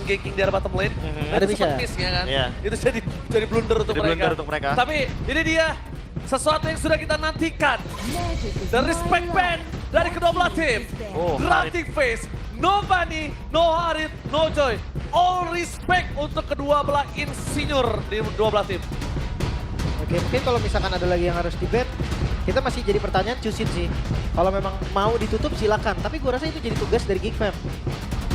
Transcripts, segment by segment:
ganking di arah bottom lane. Ada bisa. Miss ya kan. Iya. Itu jadi blunder untuk Jadi mereka. blunder untuk mereka. Tapi ini dia sesuatu yang sudah kita nantikan. The respect band dari kedua belah tim. Oh, Grunting Face, no Bunny, no Harit, no Joy. All respect untuk kedua belah insinyur di dua belah tim. Oke, mungkin kalau misalkan ada lagi yang harus di-ban, kita masih jadi pertanyaan Chusin sih. Kalau memang mau ditutup silakan, tapi gue rasa itu jadi tugas dari Geek Fam.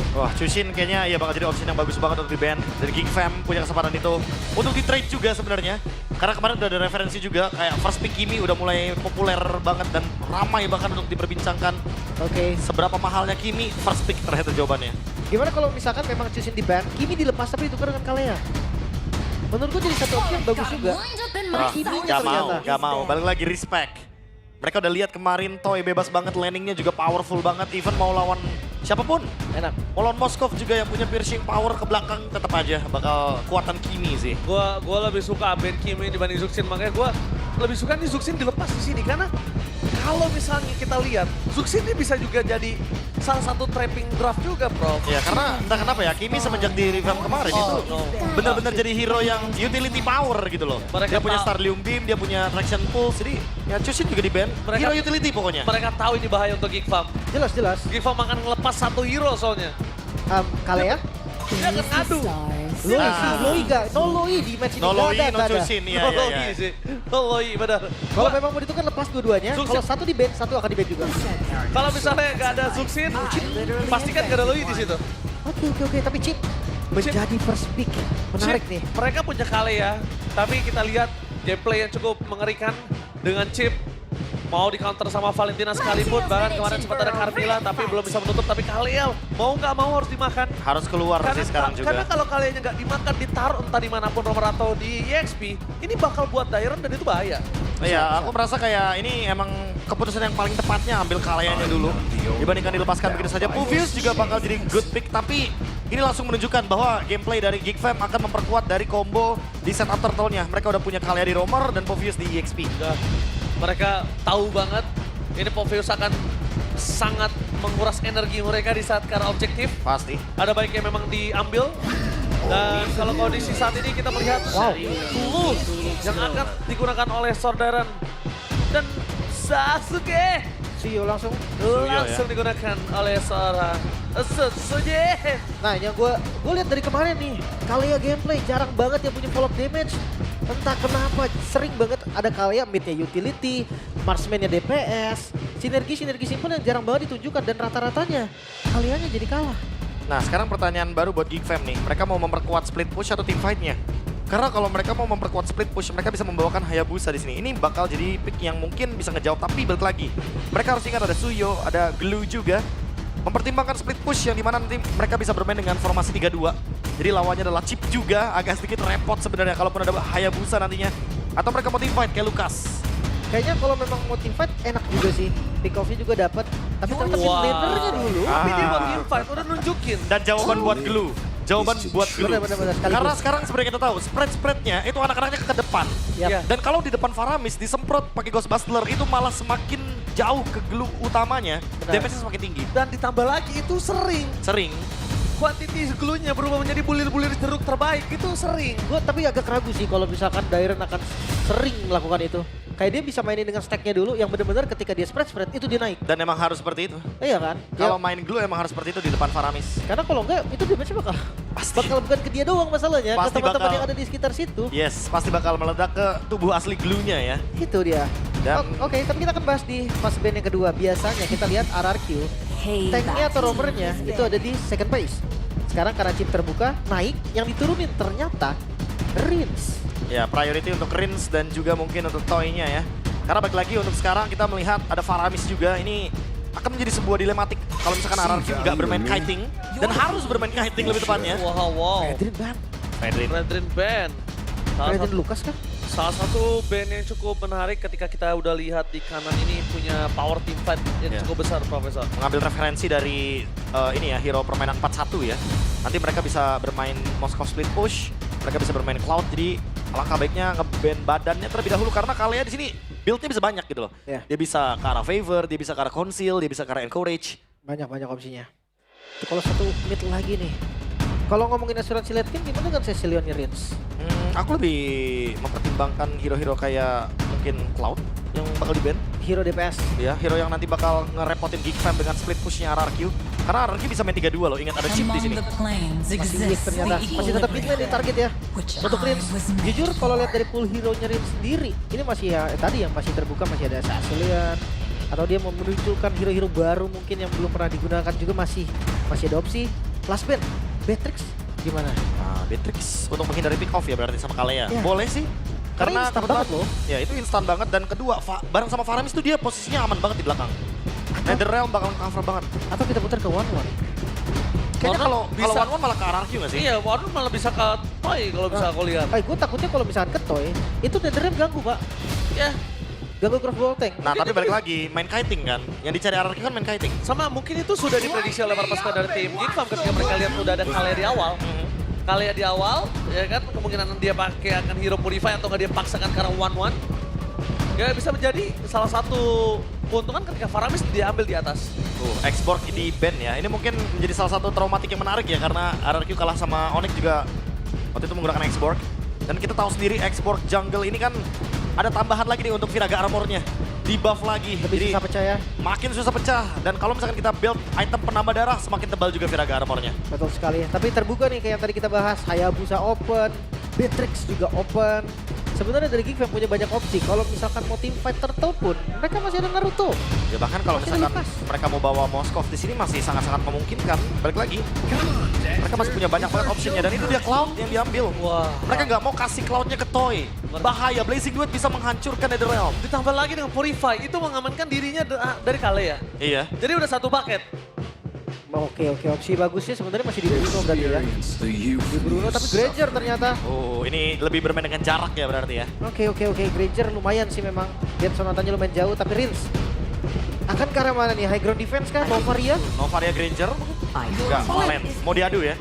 Wah, Chushin kayaknya ya bakal jadi opsi yang bagus banget untuk di-ban. Dari Geek Fam punya kesempatan itu. Untuk di-trade juga sebenarnya. Karena kemarin udah ada referensi juga, kayak first pick Kimi udah mulai populer banget dan ramai bahkan untuk diperbincangkan. Oke. Seberapa mahalnya Kimi, first pick ternyata jawabannya. Gimana kalau misalkan memang Chusin di-ban, Kimi dilepas tapi ditukar dengan Kalea? Menurut gue jadi satu opsi yang bagus juga. Ah, Kimi-nya gak mau, ternyata. gak mau. Balik lagi respect. Mereka udah lihat kemarin Toy bebas banget, landingnya juga powerful banget. Even mau lawan siapapun. Enak. Mau lawan Moskov juga yang punya piercing power ke belakang tetap aja bakal kuatan Kimi sih. Gua lebih suka Ben Kimi dibanding Zuxin, makanya gua lebih suka nih Zuxin dilepas di sini karena kalau misalnya kita lihat Zuxin ini bisa juga jadi salah satu trapping draft juga, Bro. Ya karena entah kenapa ya Kimi semenjak di revamp kemarin itu no. benar-benar jadi hero yang utility power gitu loh. Mereka Dia punya tahu- Starlium Beam, dia punya Traction Pulse, jadi ya Chushin juga di ban. Mereka- Hero utility pokoknya. Mereka tahu ini bahaya untuk Geek Farm. Jelas. Geek Farm akan ngelepas satu hero soalnya. Kalea? Dia akan ngadu. Loi Ah. sih, Loi gak? No Loi di match ini. No Nggak Loi, ada, no nggak ada. Chushin. Iya, No iya, Loi iya. sih. No Loi, benar. Kalau memang mau ditukar lepas dua-duanya, Zuxin. kalau satu di-ban, satu akan di-ban juga. Kalau misalnya nggak ada Zuxin, pastikan nggak ada Loi di situ. Oke, tapi Chip menjadi first pick. Menarik Chip, nih. Mereka punya Kalea, tapi kita lihat gameplay yang cukup mengerikan dengan Chip. Mau di counter sama Valentina sekalipun, bahkan kemarin sempat ada Carmilla tapi belum bisa menutup. Tapi Kalea mau nggak mau harus dimakan. Harus keluar sih sekarang Karena juga. kalau Kaleanya nggak dimakan, ditaruh entah dimanapun nomor atau di EXP, ini bakal buat Dairon dan itu bahaya. Iya, aku merasa kayak ini emang keputusan yang paling tepatnya ambil Kaleanya dulu. Dibandingkan dilepaskan begitu saja. Puvius juga bakal jadi good pick, tapi ini langsung menunjukkan bahwa gameplay dari Geek Fam akan memperkuat dari combo di setup turtle-nya. Mereka udah punya Kalea di roamer dan Puvius di EXP. Udah, mereka tahu banget ini Poveus akan sangat menguras energi mereka di saat karena objektif. Pasti. Ada baiknya memang diambil. Dan kalau kondisi saat ini kita melihat Tulus yang akan digunakan oleh Sordaran dan Sasuke Sio langsung. langsung digunakan oleh seorang Sasuke. Nah, yang gue lihat dari kemarin nih, Kalea gameplay jarang banget yang punya follow up damage. Entah kenapa sering banget ada Kalea midnya utility, marksman-nya DPS, sinergi simple yang jarang banget ditunjukkan dan rata-ratanya Kaleanya jadi kalah. Nah, sekarang pertanyaan baru buat Geek Fam nih. Mereka mau memperkuat split push atau team fight-nya? Karena kalau mereka mau memperkuat split push, mereka bisa membawakan Hayabusa di sini. Ini bakal jadi pick yang mungkin bisa ngejawab, tapi balik lagi. Mereka harus ingat ada Suyo, ada Glue juga. Mempertimbangkan split push yang dimana nanti mereka bisa bermain dengan formasi 3-2. Jadi lawannya adalah Chip juga, agak sedikit repot sebenarnya kalaupun ada Hayabusa nantinya. Atau mereka mau team fight kayak Lucas. Kayaknya kalau memang mau team fight enak juga sih. Pick off-nya juga dapat. Tapi ternyata Wah. mid laner-nya dulu. Tapi dia buat team fight udah nunjukin. Dan jawaban buat Glue. Jawaban buat Glue. Benar, sekaligus. Karena sekarang sebenarnya kita tahu, spread-spreadnya itu anak-anaknya ke depan. Yap. Dan kalau di depan Faramis disemprot pakai Ghost Bustler itu malah semakin jauh ke Glue utamanya, Benar. damage-nya semakin tinggi. Dan ditambah lagi itu sering. Sering. Quantity glue-nya berubah menjadi bulir-bulir jeruk terbaik itu sering. Gue tapi agak ragu sih kalau misalkan Dairon akan sering melakukan itu. Kayak dia bisa mainin dengan stacknya dulu yang benar-benar ketika dia spread itu dia naik. Dan emang harus seperti itu. Iya kan? Kalau Ya, main Glue emang harus seperti itu di depan Faramis. karena kalau enggak itu damage bakal Pasti. bukan ke dia doang masalahnya, ke Pasti teman-teman bakal. yang ada di sekitar situ. Yes, pasti bakal meledak ke tubuh asli Glue-nya ya. Itu dia. Dan- Oke, tapi kita akan bahas di fase band yang kedua. Biasanya kita lihat RRQ, tanknya atau roamernya itu ada di second base. Sekarang karena chip terbuka, naik, yang diturunin ternyata Rins. Ya, priority untuk Rins dan juga mungkin untuk Toy-nya ya. Karena balik lagi untuk sekarang kita melihat ada Faramis juga. Ini akan menjadi sebuah dilematik kalau misalkan RRQ nggak bermain kiting dan harus bermain kiting lebih tepatnya. Wow. Fredrin Ban. Fredrin. Fredrin Band. Salah Fredrin satu, Lucas kan? salah satu band yang cukup menarik ketika kita udah lihat di kanan ini punya power team fight yang Ya. cukup besar, Profesor. Mengambil referensi dari ini ya, hero permainan 4-1 ya. Nanti mereka bisa bermain Moskov split push, mereka bisa bermain Cloud, jadi alangkah baiknya nge-ban badannya terlebih dahulu karena Kalea di sini build-nya bisa banyak gitu loh. Ya. Dia bisa ke arah favor, dia bisa ke arah conceal, dia bisa ke arah encourage. Banyak opsinya. Itu kalau satu mid lagi nih. Kalau ngomongin asuransi late game gimana dengan Cecilionnya Rins? Aku lebih mempertimbangkan hero-hero kayak mungkin Cloud yang bakal di-ban. Hero DPS. Ya, hero yang nanti bakal ngerepotin Geek Fam dengan split pushnya RRQ. Karena RRQ bisa main 3-2 loh, ingat ada chip di sini. Masih weak ternyata. Masih tetap big man di target ya. Untuk Rins, jujur kalau lihat dari pool hero-nya Rins sendiri, ini masih ya tadi yang masih terbuka, masih ada Cecilion. Atau dia mau menunjukkan hero-hero baru mungkin yang belum pernah digunakan juga masih ada opsi. Last ban, Beatrix gimana? Nah, Beatrix untuk menghindari pick off ya berarti sama Kalea. Ya. Boleh sih. Karena instan banget loh. Ya itu instan banget dan kedua bareng sama Faramis tuh dia posisinya aman banget di belakang. Netherrealm bakal cover banget. Atau kita putar ke one-one. Kayaknya kalau bisa. one-one malah ke RRQ nggak sih? Iya, Warren malah bisa ke Toy kalau bisa aku lihat. Gue takutnya kalau misalkan ke Toy, itu Netherrealm ganggu pak. Ya, Ganggu cross ball tank. Nah tapi balik lagi, main kiting kan. Yang dicari RRQ kan main kiting. sama mungkin itu sudah diprediksi oleh para pasukan dari tim Geek Fam ketika mereka lihat udah ada Kalea di awal. Kalea di awal, ya kan kemungkinan dia pakai akan hero Purify atau nggak dia paksakan karena 1-1. Ya bisa menjadi salah satu keuntungan ketika Faramis diambil di atas. X-Borg di ban ya. Ini mungkin menjadi salah satu traumatik yang menarik ya. Karena RRQ kalah sama Onyx juga waktu itu menggunakan X-Borg. Dan kita tahu sendiri X-Borg jungle ini kan ada tambahan lagi nih untuk Viraga armornya. Di buff lagi. Lebih susah pecah ya. Makin susah pecah. Dan kalau misalkan kita build item penambah darah, semakin tebal juga Viraga armornya. Betul sekali ya. Tapi terbuka nih kayak yang tadi kita bahas. Hayabusa open, Beatrix juga open. Sebenarnya dari Geek Fam punya banyak opsi. Kalau misalkan mau team fight turtle pun, mereka masih ada Naruto. Ya bahkan kalau Masih misalkan lepas. mereka mau bawa Moskov di sini masih sangat-sangat memungkinkan. Balik lagi. Mereka masih punya banyak banget opsinya dan itu dia Cloud yang diambil. Wah. Mereka nggak mau kasih Cloudnya ke Toy. Bahaya, Blazing Duet bisa menghancurkan Netherrealm. Ditambah lagi dengan Purify, itu mengamankan dirinya dari Kalea. Iya. Jadi udah satu paket. Oke, opsi bagusnya sebenarnya masih di Bruno berarti ya. Di Bruno tapi Granger ternyata. Oh, ini lebih bermain dengan jarak ya berarti ya. Oke, Granger lumayan sih memang. Lihat sonatannya lumayan jauh tapi Rins. Akan ke arah mana nih? High ground defense kah? Novaria? Novaria Granger. Enggak, Valen. Mau diadu ya.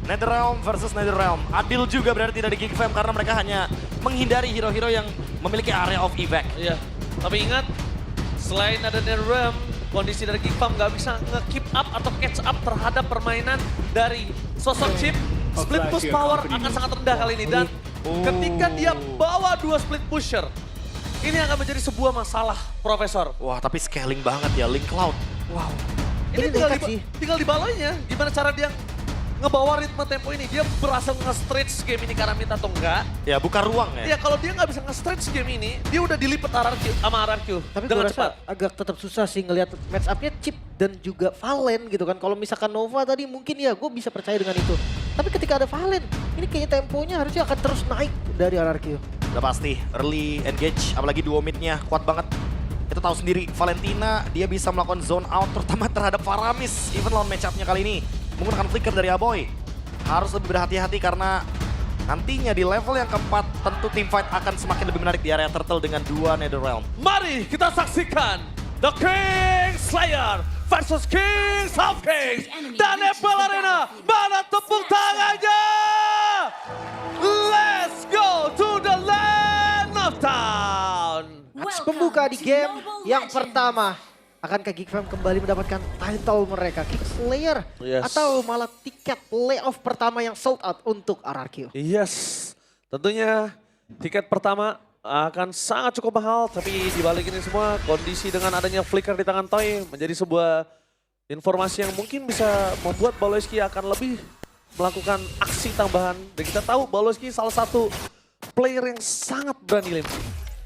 Netherrealm versus Netherrealm. Adil juga berarti dari Geek Fam karena mereka hanya menghindari hero-hero yang memiliki area of evac. Iya. Tapi ingat, selain ada Netherrealm, kondisi dari Geek Fam nggak bisa nge-keep up atau catch up terhadap permainan dari sosok Chip. Split push power akan sangat rendah kali ini. Dan ketika dia bawa 2 split pusher, ini akan menjadi sebuah masalah, Profesor. Wah, tapi scaling banget ya Link Cloud. Wow. Ini Ini nekat sih. tinggal dibaloinya. Gimana cara dia ngebawa ritme tempo ini? Dia berhasil nge-stretch game ini karena minta atau enggak? Ya, buka ruang ya. Ya kalau dia nggak bisa nge-stretch game ini, dia udah dilipet sama RRQ Tapi gue dengan rasa cepat. agak tetap susah sih ngelihat match up-nya Chip dan juga Valen gitu kan. Kalau misalkan Nova tadi mungkin ya gue bisa percaya dengan itu. Tapi ketika ada Valen, ini kayaknya temponya harusnya akan terus naik dari RRQ. Udah pasti, early engage, apalagi duo mid-nya kuat banget. Kita tahu sendiri, Valentina dia bisa melakukan zone out terutama terhadap Faramis. Even lawan match-up-nya kali ini menggunakan flicker dari Aboy. Harus lebih berhati-hati karena nantinya di level yang keempat tentu team fight akan semakin lebih menarik di area turtle dengan 2 Netherrealm. Mari kita saksikan The King Slayer versus King South Kings dan Apple Arena. Mana tepuk tangannya? Let's go to the land of town. Match pembuka di game yang pertama. Akankah Geek Fam kembali mendapatkan title mereka? King Slayer Yes. atau malah tiket playoff pertama yang sold out untuk RRQ? Yes, tentunya tiket pertama akan sangat cukup mahal, tapi dibalik ini semua kondisi dengan adanya flicker di tangan Toy menjadi sebuah informasi yang mungkin bisa membuat Baloyski akan lebih melakukan aksi tambahan. Dan kita tahu Baloyski salah satu player yang sangat berani, Lim.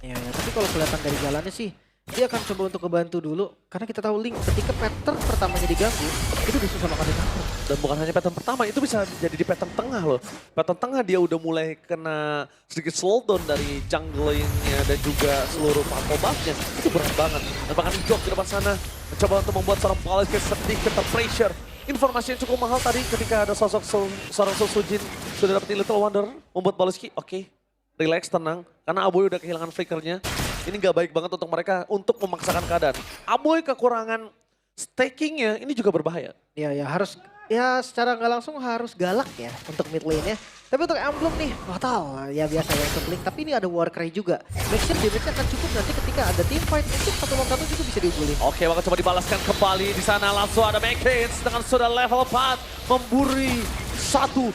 Ya, tapi kalau kelihatan dari jalannya sih, dia akan coba untuk kebantu dulu. Karena kita tahu Link ketika pattern pertamanya diganggu, itu bisa sama kali takut. Dan bukan hanya pattern pertama, itu bisa jadi di pattern tengah loh. Pattern tengah dia udah mulai kena sedikit slowdown dari junglingnya dan juga seluruh combo buff-nya. Itu berat banget. Dan bahkan Jok di depan sana mencoba untuk membuat seorang Baloyski sedikit terpressure. Informasi yang cukup mahal tadi ketika ada sosok seorang Sojin sudah dapetin Little Wonder. Membuat Baloyski, oke, relax, tenang. Karena Aboy udah kehilangan flickernya. Ini gak baik banget untuk mereka untuk memaksakan keadaan. Aboy kekurangan stakingnya ini juga berbahaya. Ya harus ya secara nggak langsung harus galak ya untuk mid lane-nya. Tapi untuk Emblem nih, nggak tahu ya biasa ya untuk Blink. Tapi ini ada Warcry juga. Make sure damage-nya akan cukup nanti ketika ada team fight. Mungkin 1 lawan 1 juga bisa diunggulin. Oke, bakal coba dibalaskan kembali di sana. Langsung ada Mankins dengan sudah level 4 memburi satu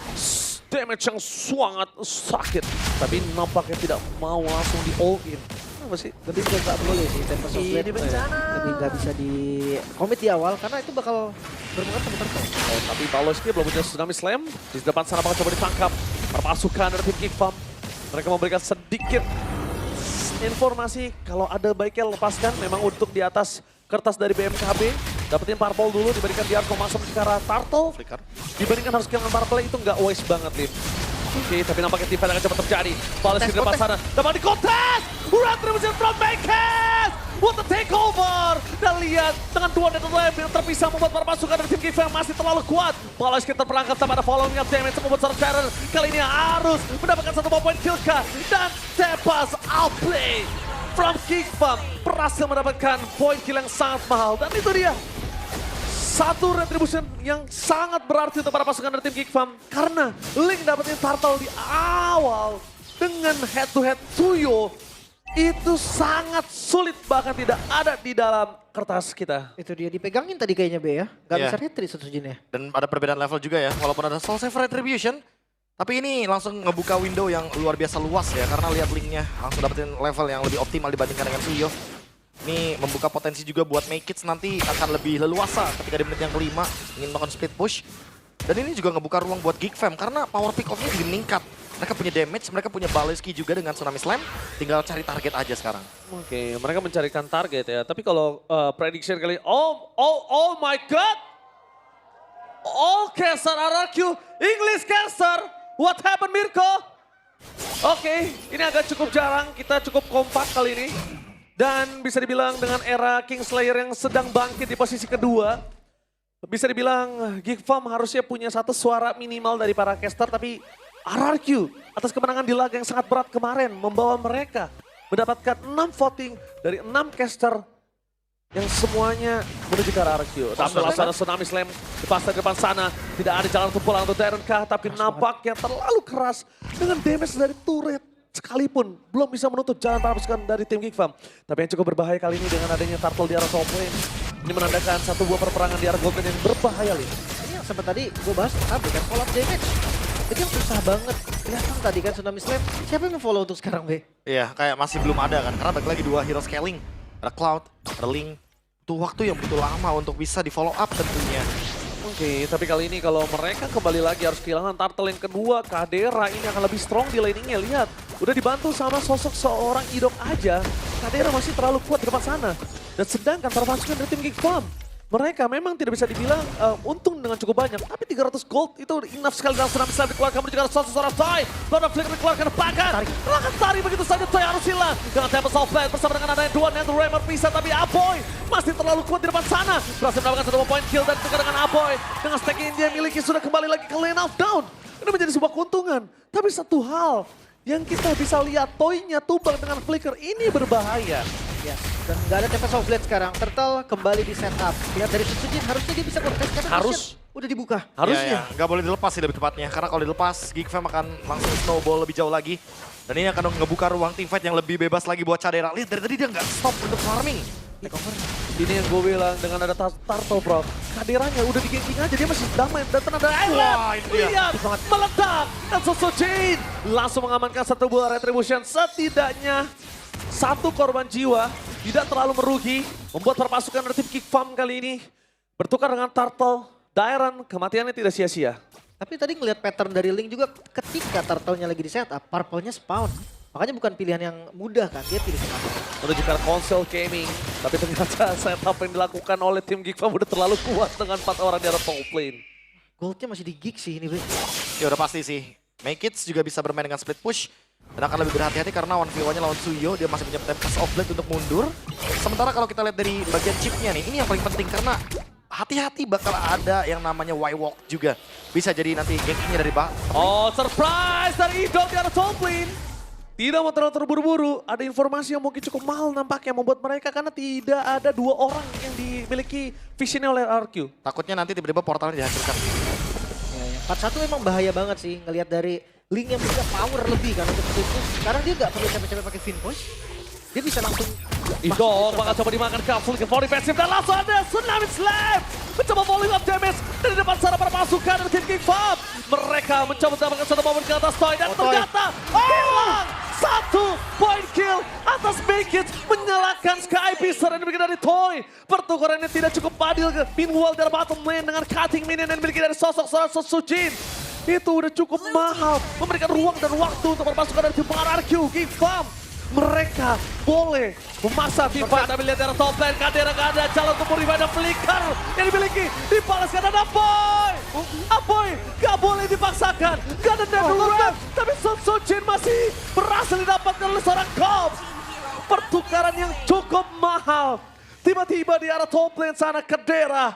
damage yang sangat sakit. Tapi nampaknya tidak mau langsung di all in. Apa sih? Lebih ke nggak boleh sih Tempest of Blade. Ini bencana. Lebih nggak bisa di commit di awal karena itu bakal berpengaruh sama Turtle. Oh, tapi Baloski belum punya Tsunami Slam. Di depan sana bakal coba ditangkap. Perpasukan dari tim Geek Farm. Mereka memberikan sedikit informasi kalau ada baiknya lepaskan memang untuk di atas kertas dari BMKB. Dapetin Purple dulu dibandingkan dia harus masuk ke arah Turtle. Flicker. Dibandingkan harus kehilangan Purple itu nggak waste banget, Lim. Oke, tapi nampaknya tim akan cepat terjadi. Baloski di depan sana. Dapat di kontes! Retribution from Mankins! What the takeover! Dan lihat dengan 2 net lab yang terpisah membuat para pasukan dari tim Geek Farm masih terlalu kuat. Baloski terperangkap sama ada following up damage membuat seorang Terror kali ini harus mendapatkan 1 poin kill kah. Dan Tepas outplay from Geek Farm berhasil mendapatkan poin kill yang sangat mahal. Dan itu dia. Satu retribution yang sangat berarti untuk para pasukan dari tim Geek Farm. Karena Link dapetin Turtle di awal dengan head to head Suyo. Itu sangat sulit bahkan tidak ada di dalam kertas kita. Itu dia dipegangin tadi kayaknya B ya. Nggak Iya. bisa retreat Sujinnya. Dan ada perbedaan level juga ya, walaupun ada Soul Save Retribution. Tapi ini langsung ngebuka window yang luar biasa luas ya, karena lihat linknya langsung dapetin level yang lebih optimal dibandingkan dengan Suyo. Ini membuka potensi juga buat Make It nanti akan lebih leluasa ketika di menit yang kelima ingin melakukan split push. Dan ini juga ngebuka ruang buat Geek Fam karena power pick off-nya jadi meningkat. Mereka punya damage, mereka punya Baloski juga dengan Tsunami Slam. Tinggal cari target aja sekarang. Oke, mereka mencarikan target ya. Tapi kalau prediction kali, oh my god! Oh, Caster RRQ, English Caster, what happened Mirko? Oke, ini agak cukup jarang, kita cukup kompak kali ini. Dan bisa dibilang dengan era Kingslayer yang sedang bangkit di posisi kedua, bisa dibilang Geek Farm harusnya punya satu suara minimal dari para caster, tapi RRQ atas kemenangan di laga yang sangat berat kemarin membawa mereka mendapatkan 6 voting dari 6 caster yang semuanya menuju ke RRQ. Tapi langsung ada Tsunami Slam di pasar depan sana, tidak ada jalan untuk pulang untuk Darren K, tapi nampaknya terlalu keras dengan damage dari turret. Sekalipun belum bisa menutup jalan para pasukan dari tim Geek Farm. Tapi yang cukup berbahaya kali ini dengan adanya Turtle di arah top lane. Ini menandakan satu buah perperangan di arah Golden yang berbahaya, Lin. Ini yang sempat tadi gue bahas tadi kan follow up damage. Itu yang susah banget. Kelihatan tadi kan Tsunami Slam. Siapa yang follow untuk sekarang B? Iya, kayak masih belum ada kan, karena balik lagi 2 hero scaling. Ada Cloud, ada Link. Itu waktu yang butuh lama untuk bisa di follow up tentunya. Oke, tapi kali ini kalau mereka kembali lagi harus kehilangan Turtle yang kedua, Kadera ini akan lebih strong di laningnya. Lihat, udah dibantu sama sosok seorang Idok aja. Kadera masih terlalu kuat di depan sana. Dan sedangkan para pasukan dari tim Geek Farm, mereka memang tidak bisa dibilang untung dengan cukup banyak. Tapi 300 gold itu enough sekali dalam Tsunami Slam dikeluarkan menuju ke arah seorang Toy. Lord of Flicker dikeluarkan bahkan. Lakukan tarik begitu saja, Toy harus hilang. Dengan Tempest of Blade bersama dengan adanya 2 Nether Ramer bisa, tapi Apoy masih terlalu kuat di depan sana. Berhasil mendapatkan 1 point kill dan tukar dengan Apoy. Dengan stack yang dia miliki sudah kembali lagi ke lane of down. Ini menjadi sebuah keuntungan. Tapi satu hal yang kita bisa lihat, Toy-nya tumbang dengan Flicker ini berbahaya. Ya, dan nggak ada Tempest of Blade sekarang. Turtle kembali di setup. Lihat dari Sujin harusnya dia bisa contest karena Harus. Lucian udah dibuka. Harusnya. Ya, nggak boleh dilepas sih lebih tepatnya. Karena kalau dilepas, Geek Fam akan langsung snowball lebih jauh lagi. Dan ini akan ngebuka ruang teamfight yang lebih bebas lagi buat Cadera. Lihat dari tadi dia nggak stop untuk farming. Takeover. Ini yang gue bilang dengan ada Turtle, bro. Kaderanya udah di-ganking aja, dia masih damai. Dan ada Wah, ini dia. lihat, meledak. Dan Jane langsung mengamankan 1 buah retribution. Setidaknya 1 korban jiwa, tidak terlalu merugi. Membuat perpasukan dari tim Geek Farm kali ini bertukar dengan Turtle. Dairon, kematiannya tidak sia-sia. Tapi tadi ngelihat pattern dari Link juga ketika Turtle-nya lagi di setup, Purple-nya spawn. Makanya bukan pilihan yang mudah kan, dia pilih setup. Menuju ke console gaming. Tapi ternyata setup yang dilakukan oleh tim Geek Farm udah terlalu kuat dengan 4 orang di arah top lane. Goldnya masih di Geek sih ini, Be. Ya udah pasti sih. Make It juga bisa bermain dengan split push. Dan akan lebih berhati-hati karena 1v1-nya lawan Suyo. Dia masih punya Tempest of Blade untuk mundur. Sementara kalau kita lihat dari bagian chipnya nih, ini yang paling penting karena hati-hati bakal ada yang namanya Y-Walk juga. Bisa jadi nanti gankingnya dari bawah. Oh, surprise dari Idol di arah top lane. tidak mau terlalu terburu-buru. Ada informasi yang mungkin cukup mahal nampaknya membuat mereka karena tidak ada 2 orang yang dimiliki visionnya oleh RQ. Takutnya nanti tiba-tiba portalnya dihancurkan. Ya, ya. 4-1 emang bahaya banget sih ngelihat dari Link yang punya power lebih kan untuk itu. Sekarang dia nggak perlu capek-capek pakai Finpush. Dia bisa langsung Idol bakal coba dimakan Kapsul ke volley defensif dan langsung ada Tsunami Slam. Mencoba volume up damage dari depan sana para pasukan dari tim King Farm. Mereka mencoba mendapatkan satu momen ke atas Toy dan ternyata hilang. 1 point kill atas Make It menyalakan Sky Pisser yang dimiliki dari Toy. Pertukarannya tidak cukup adil. Meanwhile dari bottom lane dengan cutting minion yang dimiliki dari sosok seorang Sojin. Itu udah cukup mahal memberikan ruang dan waktu untuk para pasukan dari tim RRQ King Farm. Mereka boleh memaksa tim fight, tapi lihat dari top lane, Kadera gak ada jalan untuk revive dan flicker yang dimiliki, dibalaskan dan Apoy! Apoy gak boleh dipaksakan, gak ada Netherlands, tapi Sun Sojin masih berhasil didapatkan oleh seorang Cops. Pertukaran yang cukup mahal, tiba-tiba di arah top lane sana Kadera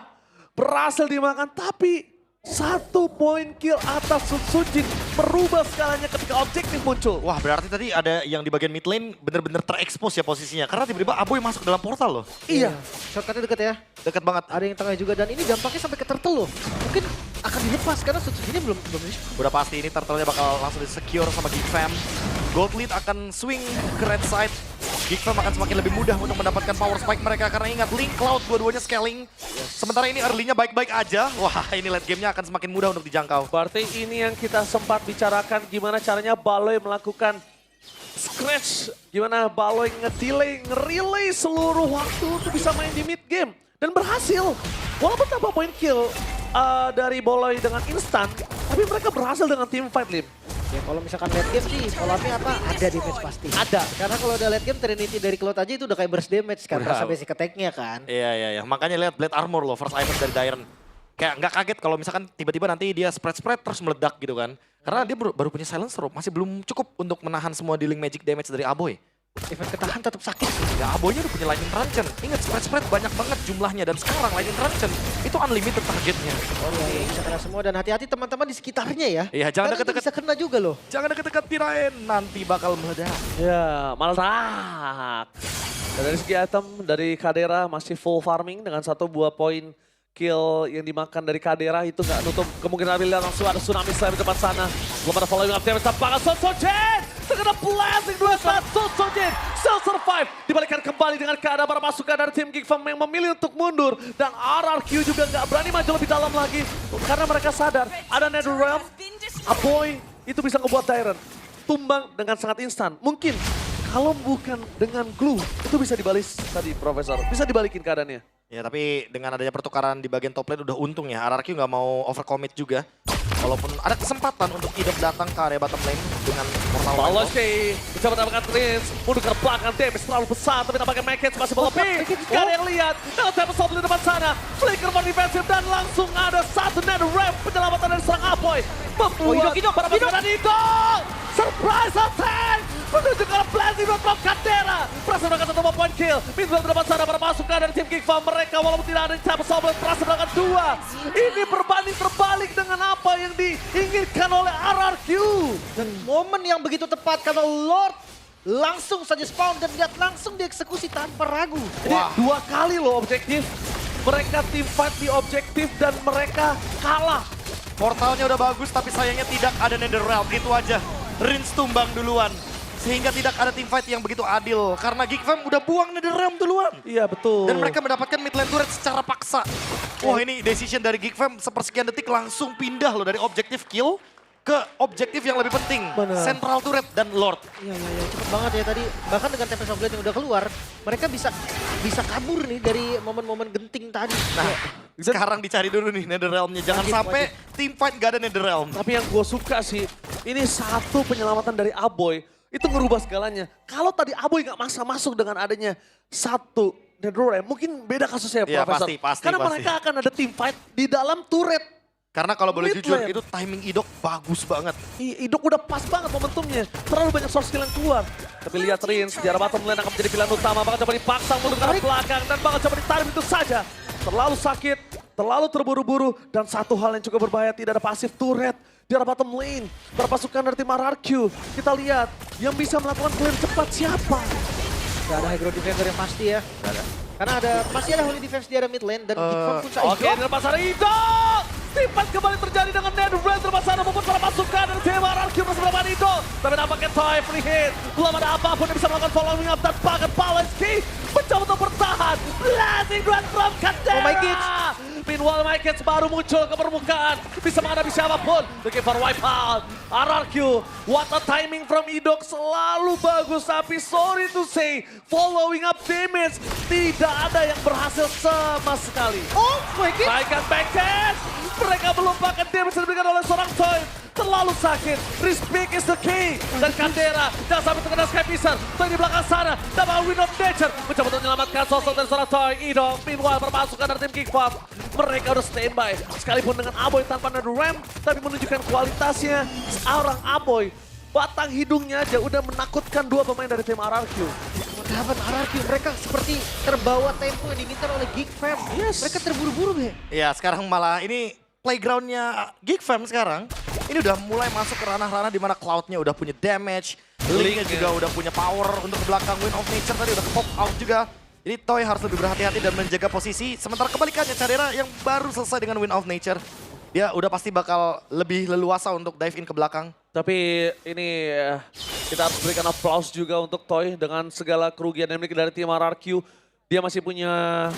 berhasil dimakan, tapi 1 point kill atas Sun Sojin merubah skalanya ketika objektif muncul. Wah, berarti tadi ada yang di bagian mid lane bener-bener terekspos ya posisinya. Karena tiba-tiba Aboy masuk dalam portal loh. Iya. Shortcutnya deket ya. Deket banget. Ada yang tengah juga dan ini dampaknya sampai ke turtle loh. Mungkin akan dilepas karena Sojin belum Udah pasti ini turtle-nya bakal langsung di-secure sama Geek Fam. Gold Lead akan swing ke red side. Geek Fam akan semakin lebih mudah untuk mendapatkan power spike mereka. Karena ingat, Link, Cloud, dua-duanya scaling. Sementara ini early-nya baik-baik aja. Wah, ini late game-nya akan semakin mudah untuk dijangkau. Berarti ini yang kita sempat bicarakan gimana caranya Baloy melakukan scratch. Gimana Baloy nge-relay seluruh waktu untuk bisa main di mid game. Dan berhasil. Walaupun tanpa point kill dari Baloy dengan instan, tapi mereka berhasil dengan team fight, Lim. Ya kalau misalkan late game sih, polamnya apa? Ada damage pasti. Ada. Karena kalau udah late game, Trinity dari Cloud aja itu udah kayak burst damage kan. Udah. Rasa basic attack-nya kan. Iya. Makanya lihat Blade Armor loh, first item dari Dairon. Kayak nggak kaget kalau misalkan tiba-tiba nanti dia spread terus meledak gitu kan. Karena dia baru punya Silencer, masih belum cukup untuk menahan semua dealing magic damage dari Aboy. Event ketahan tetap sakit. Ya Aboynya udah punya Lightning Truncheon. Ingat spread banyak banget jumlahnya dan sekarang Lightning Truncheon itu unlimited targetnya. Oh iya, bisa kena semua dan hati-hati teman-teman di sekitarnya ya. Iya, jangan Karena itu deket-deket. bisa kena juga loh. Jangan deket-deket Pirain, nanti bakal meledak. Ya, meledak. Dan dari segi item dari Kadera masih full farming dengan 1 buah poin kill yang dimakan dari Kadera itu nggak nutup kemungkinan bila langsung ada Tsunami Slam di depan sana. Belum ada following up damage tampaknya Sun Sojin terkena blasting 2 saat Sun Sojin still survive. Dibalikan kembali dengan keadaan para pasukan dari tim Geek Fam yang memilih untuk mundur dan RRQ juga nggak berani maju lebih dalam lagi karena mereka sadar ada Netherrealm. Aboy itu bisa ngebuat Dairon tumbang dengan sangat instan. Mungkin kalau bukan dengan glue itu bisa dibalis tadi Profesor, bisa dibalikin keadaannya. Ya tapi dengan adanya pertukaran di bagian top lane udah untung ya. RRQ nggak mau overcommit juga. Walaupun ada kesempatan untuk Idok datang ke area bottom lane dengan portal Baloy White. mencoba mendapatkan Prince, mundur ke belakang, damage terlalu besar tapi tampaknya Make It masih melebih. Gak ada yang lihat, dengan Tempest Soul di depan sana, flicker for defensive dan langsung ada 1 Netherrealm penyelamatan dari serang Apoy. Membuat para pasukan Idol, surprise attack! Menuju ke blazing road from Kadera. Berhasil mendapatkan 1 point kill. Meanwhile di depan sana para pasukan dari tim King Farm mereka walaupun tidak ada Tempest Soul berhasil mendapatkan 2. Ini berbanding terbalik dengan apa yang diinginkan oleh RRQ. Dan momen yang begitu tepat karena Lord langsung saja spawn dan lihat langsung dieksekusi tanpa ragu. Jadi 2 kali loh objektif. Mereka tim fight di objektif dan mereka kalah. Portalnya udah bagus tapi sayangnya tidak ada Netherrealm. Itu aja. Rins tumbang duluan. Sehingga tidak ada team fight yang begitu adil. Karena Geek Fam udah buang Netherrealm duluan. Iya betul. Dan mereka mendapatkan mid lane turret secara paksa. Wah ini decision dari Geek Fam sepersekian detik langsung pindah loh dari objektif kill ke objektif yang lebih penting. Bener. Central turret dan Lord. Iya, cepet banget ya tadi. Bahkan dengan Tempest of Blade yang udah keluar, mereka bisa kabur nih dari momen-momen genting tadi. Nah, sekarang dicari dulu nih Netherrealm-nya. Jangan Wajib, sampai team fight gak ada Netherrealm. Tapi yang gue suka sih, ini 1 penyelamatan dari Aboy. Itu ngerubah segalanya. Kalau tadi Aboy nggak masuk dengan adanya 1 Netherrealm, mungkin beda kasusnya Iya, Profesor. pasti, Karena pasti. mereka akan ada team fight di dalam turret. Karena kalau boleh Mid jujur, lane. itu timing Idok bagus banget. Idok udah pas banget momentumnya. Terlalu banyak source skill yang keluar. Tapi lihat Rins, di arah bottom lane akan menjadi pilihan utama. Bakal coba dipaksa mundur ke arah belakang dan bakal coba ditarik itu saja. Terlalu sakit, terlalu terburu-buru. Dan satu hal yang cukup berbahaya, tidak ada pasif turret. di arah bottom lane. Para pasukan dari tim RRQ. Kita lihat yang bisa melakukan clear cepat siapa. Gak ada high ground defender yang pasti ya. Karena masih ada holy defense di area mid lane dan Gigfam pun Oke, di depan sana Ido. Timpat kembali terjadi dengan Netherrealm di depan sana maupun para pasukan dari tim RRQ bersama Ido. Tapi nampaknya Toy free hit. Belum ada apapun yang bisa melakukan following up dan bahkan Palenski mencoba untuk bertahan. Blazing Grand from Candela. Oh my kids. Meanwhile, My Kids baru muncul ke permukaan. Bisa menghadapi siapapun. Looking for wipeout. RRQ, what a timing from Idok. Selalu bagus, tapi sorry to say, following up damage. Tidak ada yang berhasil sama sekali. Oh my god. Backend. Mereka belum pakai damage yang diberikan oleh seorang Toy. Terlalu sakit. Respect is the key. Dan Candera jangan sampai terkena Sky Pisar. Toy di belakang sana. Dapat Wind of Nature. Mencoba untuk menyelamatkan sosok dari seorang Toy. Idok, meanwhile permasukan dari tim Gigfam. Mereka udah standby. Sekalipun dengan Aboy tanpa Netherrealm. Tapi menunjukkan kualitasnya. Seorang Aboy. Batang hidungnya aja udah menakutkan dua pemain dari tim RRQ. Dapat RRQ, mereka seperti terbawa tempo yang diminta oleh Gigfam. Yes. Mereka terburu-buru, Be. Ya sekarang malah ini playgroundnya Gigfam sekarang. Ini udah mulai masuk ke ranah-ranah di mana Cloud-nya udah punya damage. Link-nya juga udah punya power untuk ke belakang. Wind of Nature tadi udah pop out juga. Jadi Toy harus lebih berhati-hati dan menjaga posisi. Sementara kebalikannya Candera yang baru selesai dengan Wind of Nature. Dia udah pasti bakal lebih leluasa untuk dive in ke belakang. Tapi ini kita harus berikan applause juga untuk Toy dengan segala kerugian yang dimiliki dari tim RRQ. Dia masih punya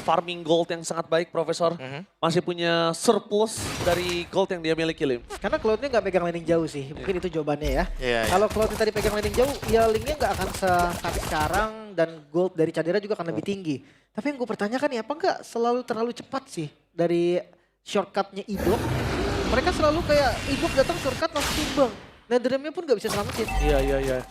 farming gold yang sangat baik, Profesor. Masih punya surplus dari gold yang dia miliki, Lim. Karena Cloud-nya nggak pegang laning jauh sih, mungkin itu jawabannya ya. Iya. Kalau Cloud-nya tadi pegang laning jauh, ya linknya nggak akan sekat sekarang dan gold dari Candera juga akan lebih tinggi. Tapi yang gue pertanyakan ya, apa nggak selalu terlalu cepat sih dari shortcut-nya Idok? Mereka selalu kayak Idok datang shortcut langsung tumbang. Netherrealm-nya pun nggak bisa selamatin. Iya.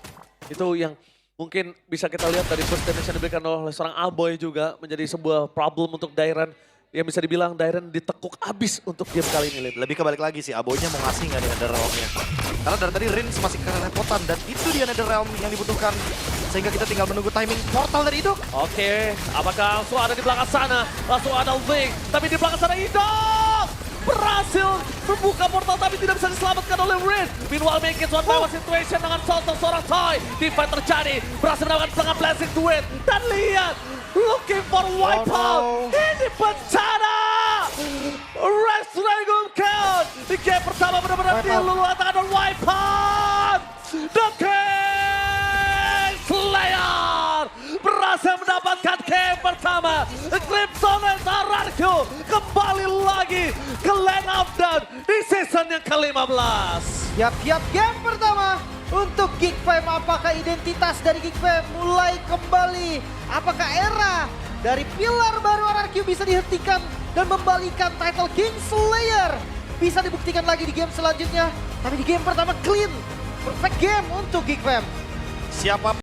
Itu yang mungkin bisa kita lihat dari first damage yang diberikan oleh seorang Aboy juga menjadi sebuah problem untuk Dairen. Yang bisa dibilang Dairen ditekuk abis untuk game kali ini, Lim. Lebih kebalik lagi sih, Aboynya mau ngasih nggak nih Netherrealm-nya. Karena dari tadi Rins masih kerepotan dan itu dia Netherrealm yang dibutuhkan. Sehingga kita tinggal menunggu timing portal dari Idok. Oke, apakah langsung ada di belakang sana? Langsung ada Link, tapi di belakang sana Idok! Berhasil membuka portal tapi tidak bisa diselamatkan oleh Rin. Meanwhile make it one by one situation dengan sosok seorang Toy. Divide terjadi, berhasil mendapatkan setengah blessing duet. Dan lihat, looking for wipeout. Ini bencana! Rex Dragon count. Di game pertama benar-benar dia luluatan dan wipeout. The King Slayer berhasil mendapatkan game pertama. Crimson RRQ kembali lagi ke Land of Dawn di season yang ke-15. Siap-siap game pertama untuk Gigfam. Apakah identitas dari Gigfam mulai kembali? Apakah era dari pilar baru RRQ bisa dihentikan dan membalikan title King Slayer? Bisa dibuktikan lagi di game selanjutnya. Tapi di game pertama clean. Perfect game untuk Gigfam. Siapa